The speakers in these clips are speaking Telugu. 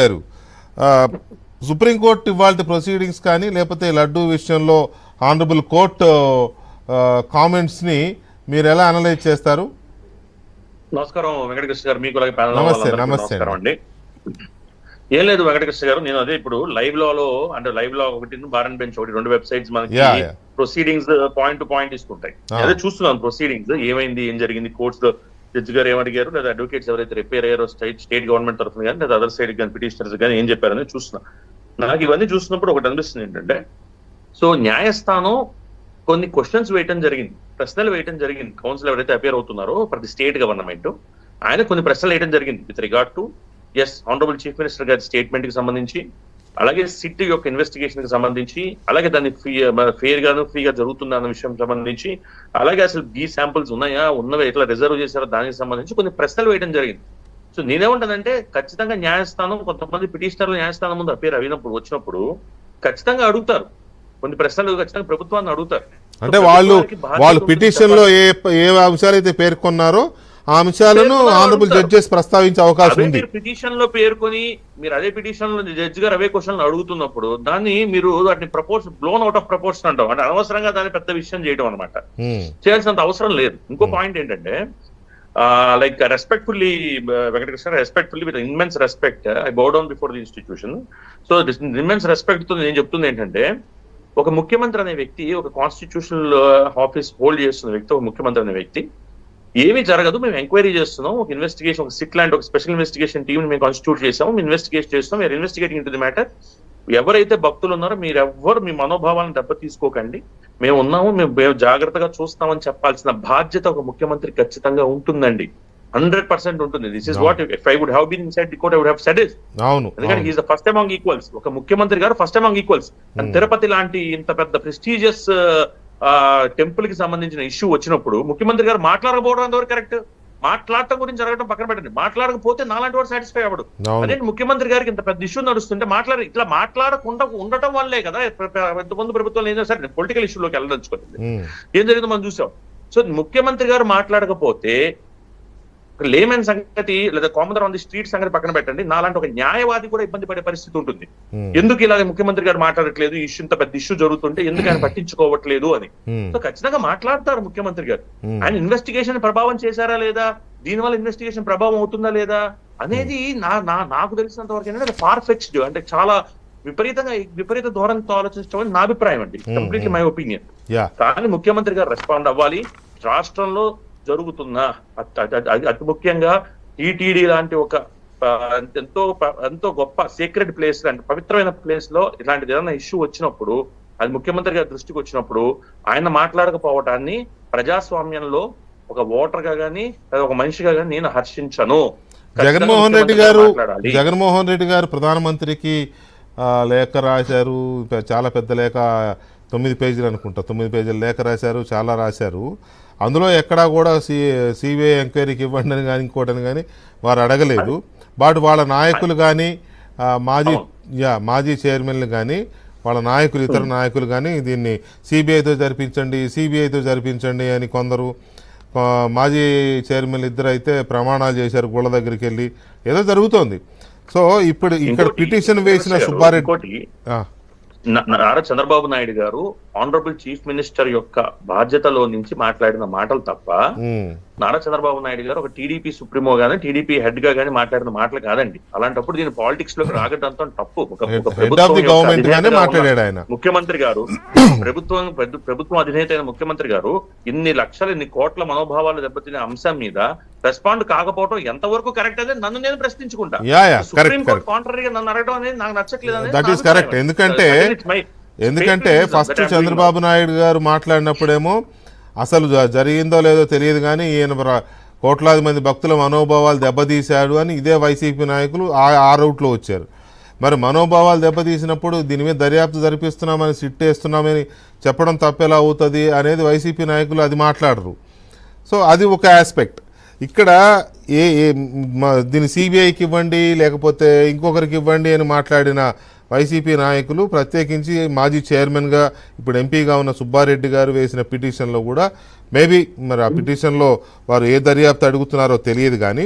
గారు సుప్రీంకోర్టు ఇవాళ ప్రొసీడింగ్స్ కానీ లేకపోతే లడ్డూ విషయంలో ఆనరబుల్ కోర్టు కామెంట్స్ని మీరు ఎలా అనలైజ్ చేస్తారు? నమస్కారం వెంకటకృష్ణ గారు, మీకు ప్యానల్ నమస్కారం అండి. ఏం లేదు వెంకటకృష్ణ గారు, నేను అదే ఇప్పుడు లైవ్ లో అంటే లైవ్ లో ఒకటి బార్ అండ్ బెంచ్ ఒకటి 2 వెబ్సైట్స్ మనకి ప్రొసీడింగ్స్ పాయింట్ టు పాయింట్ తీసుకుంటాయి. అదే చూస్తున్నాను ప్రొసీడింగ్స్ ఏమైంది, ఏం జరిగింది, కోర్ట్స్ లో జడ్జి గారు ఏమడిగారు, లేదా అడ్వకేట్స్ ఎవరైతే రిపేర్ అయ్యారో స్టేట్ గవర్నమెంట్ తరఫున కానీ లేదా అదర్ సైడ్ కానీ పిటిషనర్స్ కానీ ఏం చెప్పారని చూస్తున్నా. నాకు ఇవన్నీ చూసినప్పుడు ఒకటి అనిపిస్తుంది ఏంటంటే, సో న్యాయస్థానం కొన్ని క్వశ్చన్స్ వేయటం జరిగింది, ప్రశ్నలు వేయటం జరిగింది. కౌన్సిల్ ఎవరైతే అపేర్ అవుతున్నారో ప్రతి స్టేట్ గవర్నమెంట్ ఆయన కొన్ని ప్రశ్నలు వేయడం జరిగింది with regard to honourable chief minister గారి స్టేట్మెంట్ కి సంబంధించి, అలాగే సిట్ యొక్క ఇన్వెస్టిగేషన్ కి సంబంధించి, అలాగే దాన్ని ఫెయిర్ గాను ఫ్రీగా జరుగుతుందా అన్న విషయం సంబంధించి, అలాగే అసలు బీ శాంపుల్స్ ఉన్నాయా, ఉన్నవి ఎట్లా రిజర్వ్ చేశారో దానికి సంబంధించి కొన్ని ప్రశ్నలు వేయడం జరిగింది. సో నేనేమంటానంటే, ఖచ్చితంగా న్యాయస్థానం కొంతమంది పిటిషనర్లు న్యాయస్థానం ముందు అపేర్ అయినప్పుడు వచ్చినప్పుడు ఖచ్చితంగా అడుగుతారు, కొన్ని ప్రశ్నలు ఖచ్చితంగా ప్రభుత్వాన్ని అడుగుతారు. అంటే వాళ్ళు పిటిషన్ లో ఏ అంశాలు అయితే పేర్కొన్నారో ఆ అంశాలను ఆనరబుల్ జడ్జెస్ ప్రస్తావించే అవకాశం ఉంది. పిటిషన్ లో పేర్కొని మీరు అదే పిటిషన్ లో జడ్జి గారు అవే క్వశ్చన్లు అడుగుతున్నప్పుడు దాన్ని మీరు వాటిని బ్లోన్ అవుట్ ఆఫ్ ప్రపోర్షన్ అంటాం, అంటే అనవసరంగా దాన్ని పెద్ద విషయం చేయడం అనమాట. చేయాల్సినంత అవసరం లేదు. ఇంకో పాయింట్ ఏంటంటే, like respectfully Venkatakrishna, respectfully with immense respect I bow down before the institution. So immense respect తో నేను చెప్తుంది ఏంటంటే, ఒక ముఖ్యమంత్రి అనే వ్యక్తి, ఒక కాన్స్టిట్యూషనల్ ఆఫీస్ హోల్డ్ చేస్తున్న వ్యక్తి, ఒక ముఖ్యమంత్రి అనే వ్యక్తి, ఏమీ జరగదు, మేము ఎంక్వైరీ చేస్తున్నాం, ఒక ఇన్వెస్టిగేషన్, ఒక సిట్ లాంటి ఒక స్పెషల్ ఇన్వెస్టిగేషన్ టీమ్ మేము కాన్స్టిట్యూట్ చేసాము, మేము ఇన్వెస్టిగేట్ చేస్తున్నాం, మీరు investigating in to the matter, ఎవరైతే భక్తులు ఉన్నారో మీరెవ్వరు మీ మనోభావాలను దెబ్బ తీసుకోకండి, మేము ఉన్నాము, మేము జాగ్రత్తగా చూస్తామని చెప్పాల్సిన బాధ్యత ఒక ముఖ్యమంత్రి ఖచ్చితంగా ఉంటుందండి. 100% ఉంటుంది. This is what if I would have been inside the court I would have said it. ఎందుకంటే he is the first among equals. ఒక ముఖ్యమంత్రి గారు ఫస్ట్ అమాంగ్ ఈక్వల్స్. తిరుపతి లాంటి ఇంత పెద్ద ప్రెస్టీజియస్ టెంపుల్ కి సంబంధించిన ఇష్యూ వచ్చినప్పుడు ముఖ్యమంత్రి గారు మాట్లాడకపోవడం ఎంతవరకు కరెక్ట్? మాట్లాడటం గురించి జరగడం పక్కన పెట్టండి, మాట్లాడకపోతే నాలాంటి వాడు సాటిస్ఫై అవ్వడు. అదే ముఖ్యమంత్రి గారికి ఇంత పెద్ద ఇష్యూ నడుస్తుంటే ఇట్లా మాట్లాడకుండా ఉండటం వల్లే కదా ఎంతమంది ప్రభుత్వం ఏం చేస్తారు, పొలిటికల్ ఇష్యూలోకి వెళ్ళదలుచుకోలేదు. ఏం జరిగిందో మనం చూసాం. సో ముఖ్యమంత్రి గారు మాట్లాడకపోతే లేమెన్ సంగతి లేదా కామన్ ఆన్ ది స్ట్రీట్ సంగతి పక్కన పెట్టండి, నాలాంటి ఒక న్యాయవాది కూడా ఇబ్బంది పడే పరిస్థితి ఉంటుంది. ఎందుకు ఇలాగ ముఖ్యమంత్రి గారు మాట్లాడట్లేదు, ఇంత పెద్ద ఇష్యూ జరుగుతుంటే ఎందుకు ఆయన పట్టించుకోవట్లేదు అని. సో ఖచ్చితంగా మాట్లాడతారు ముఖ్యమంత్రి గారు. ఆయన ఇన్వెస్టిగేషన్ ప్రభావం చేశారా లేదా, దీనివల్ల ఇన్వెస్టిగేషన్ ప్రభావం అవుతుందా లేదా అనేది నాకు తెలిసినంత వరకు ఏంటంటే ఫార్ ఫెచ్డ్, అంటే చాలా విపరీత ధోరణితో ఆలోచించడం అని నా అభిప్రాయం అండి. Completely my opinion. కానీ ముఖ్యమంత్రి గారు రెస్పాండ్ అవ్వాలి. రాష్ట్రంలో జరుగుతున్న అతి ముఖ్యంగా టీటీడీ లాంటి ఒక ఎంతో గొప్ప సీక్రెట్ ప్లేస్, లాంటి పవిత్రమైన ప్లేస్ లో ఇలాంటిది ఏదైనా ఇష్యూ వచ్చినప్పుడు, అది ముఖ్యమంత్రి గారి దృష్టికి వచ్చినప్పుడు ఆయన మాట్లాడకపోవటాన్ని ప్రజాస్వామ్యంలో ఒక ఓటర్ గా గానీ ఒక మనిషిగా గానీ నేను హర్షించను. జగన్మోహన్ రెడ్డి గారు ప్రధానమంత్రికి లేఖ రాశారు, చాలా పెద్ద లేఖ, 9 పేజీలు అనుకుంటా, 9 పేజీల లేఖ రాశారు, చాలా రాశారు. అందులో ఎక్కడా కూడా సిబిఐ ఎంక్వైరీకి ఇవ్వండి అని కానీ ఇంకోటని కానీ వారు అడగలేదు. బట్ వాళ్ళ నాయకులు కానీ మాజీ చైర్మన్లు కానీ వాళ్ళ నాయకులు, ఇతర నాయకులు కానీ దీన్ని సిబిఐతో జరిపించండి అని కొందరు, మాజీ చైర్మన్లు ఇద్దరు అయితే ప్రమాణాలు చేశారు గుళ్ళ దగ్గరికి వెళ్ళి, ఏదో జరుగుతోంది. సో ఇక్కడ పిటిషన్ వేసిన సుబ్బారెడ్డి, నారా చంద్రబాబు నాయుడు గారు ఆనరబుల్ చీఫ్ మినిస్టర్ యొక్క బాధ్యతలో నుంచి మాట్లాడిన మాటలు తప్ప, నారా చంద్రబాబు నాయుడు గారు ఒక టీడీపీ సుప్రీమో గానీ టీడీపీ హెడ్ గా గానీ మాట్లాడిన మాటలు కాదండి. అలాంటప్పుడు దీని పాలిటిక్స్ లోకి రాగడంతో తప్పు. ముఖ్యమంత్రి గారు ప్రభుత్వం అధినేత అయిన ముఖ్యమంత్రి గారు ఇన్ని కోట్ల మనోభావాలు దెబ్బతినే అంశం మీద రెస్పాండ్ కాకపోవడం ఎంతవరకు కరెక్ట్ అనేది నన్ను నేను ప్రశ్నించుకుంటా. సుప్రీం కోర్టు కాంట్రరీగా నన్ను అడగడం అనేది నాకు నచ్చట్లేదు. ఎందుకంటే ఫస్ట్ చంద్రబాబు నాయుడు గారు మాట్లాడినప్పుడేమో అసలు జరిగిందో లేదో తెలియదు కానీ ఈయన కోట్లాది మంది భక్తుల మనోభావాలు దెబ్బతీశాడు అని ఇదే వైసీపీ నాయకులు ఆ రూట్లో వచ్చారు. మరి మనోభావాలు దెబ్బతీసినప్పుడు దీని మీద దర్యాప్తు జరిపిస్తున్నామని సిట్ వేస్తున్నామని చెప్పడం తప్పెలా అవుతుంది అనేది వైసీపీ నాయకులు అది మాట్లాడరు. సో అది ఒక ఆస్పెక్ట్. ఇక్కడ దీన్ని సిబిఐకి ఇవ్వండి లేకపోతే ఇంకొకరికి ఇవ్వండి అని మాట్లాడిన వైసీపీ నాయకులు, ప్రత్యేకించి మాజీ చైర్మన్గా ఇప్పుడు ఎంపీగా ఉన్న సుబ్బారెడ్డి గారు వేసిన పిటిషన్లో కూడా మేబీ మరి ఆ పిటిషన్లో వారు ఏ దర్యాప్తు అడుగుతున్నారో తెలియదు కానీ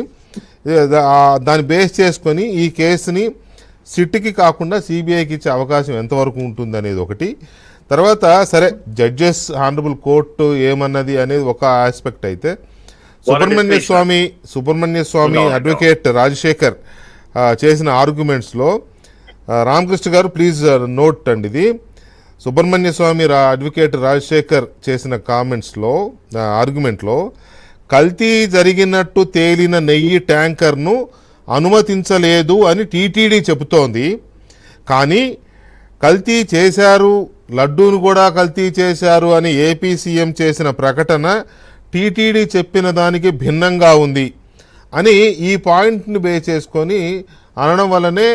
దాన్ని బేస్ చేసుకొని ఈ కేసుని సిట్కి కాకుండా సిబిఐకి ఇచ్చే అవకాశం ఎంతవరకు ఉంటుంది అనేది ఒకటి. తర్వాత సరే జడ్జెస్ హానరబుల్ కోర్టు ఏమన్నది అనేది ఒక ఆస్పెక్ట్ అయితే, సుబ్రహ్మణ్య స్వామి అడ్వకేట్ రాజశేఖర్ చేసిన ఆర్గ్యుమెంట్స్లో రామకృష్ణ గారు ప్లీజ్ నోట్ అండి, ఇది సుబ్రహ్మణ్య స్వామి అడ్వకేట్ రాజశేఖర్ చేసిన కామెంట్స్లో ఆర్గ్యుమెంట్లో కల్తీ జరిగినట్టు తేలిన నెయ్యి ట్యాంకర్ను అనుమతించలేదు అని టీటీడీ చెబుతోంది. కానీ కల్తీ చేశారు, లడ్డూను కూడా కల్తీ చేశారు అని ఏపీ సీఎం చేసిన ప్రకటన టీటీడీ చెప్పిన దానికి భిన్నంగా ఉంది అని ఈ పాయింట్ని బేస్ చేసుకొని అనడం వల్లనే